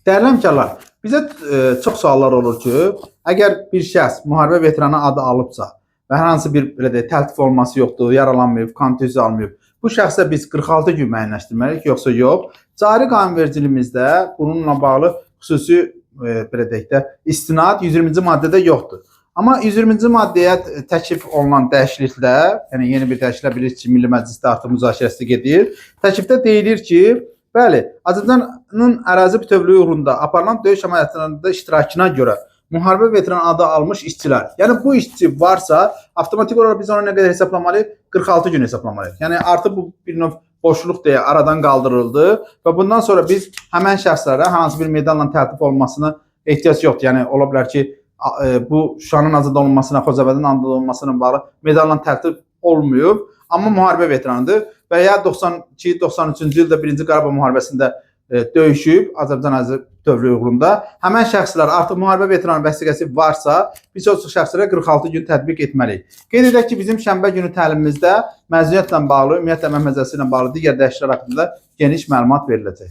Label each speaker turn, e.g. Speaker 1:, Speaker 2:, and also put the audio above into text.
Speaker 1: Dəyərli həmkarlar, bizə çox suallar olur ki, əgər bir şəxs müharibə veteranı adı alıbsa və hər hansı bir belə deyək, təltif olması yoxdur, yaralanmayıb, kontuziya almayıb, bu şəxsə biz 46 gün müəyyənləşdirməliyik, yoxsa yox? Cari qanunvericiliyimizdə bununla bağlı xüsusi belə deyək də istinad 120-ci maddədə yoxdur. Amma 120-ci maddəyə təklif olunan dəyişikliklər, yəni yeni bir dəyişikliklər bilirsiniz ki, Milli Məclisdə artıq müzakirəsi gedir. Təklifdə deyilir ki, bəli, Azərbaycanın ərazi bütövlüyü uğrunda aparılan döyüş əməliyyatlarında iştirakına görə müharibə veteranı adı almış işçilər. Yəni bu işçi varsa, avtomatik olaraq biz onu nə qədər hesablamalıyıq? 46 gün hesablamalıyıq. Yəni artıq bu bir növ boşluq deyə aradan qaldırıldı və bundan sonra biz həmən şəxslərə hansı bir medalla təltif olmasına ehtiyac yoxdur. Yəni ola bilər ki, bu Şuşanın azad olunmasına, Xocavəndin azad olunmasına bağlı medalla təltif olmayıb, amma müharibə veteranıdır və ya 92-93-cü ildə 1-ci Qarabağ müharibəsində döyüşüb Azərbaycan ərazi bütövlüyü uğrunda. Həmən şəxslər artıq müharibə veteranı vəsiqəsi varsa, biz o şəxslərə 46 gün tətbiq etməliyik. Qeyd edək ki, bizim şənbə günü təlimimizdə məzuniyyətlə bağlı, ümumiyyətlə əmək məcəlləsi ilə bağlı digər dəyişikliklər haqqında geniş məlumat veriləcək.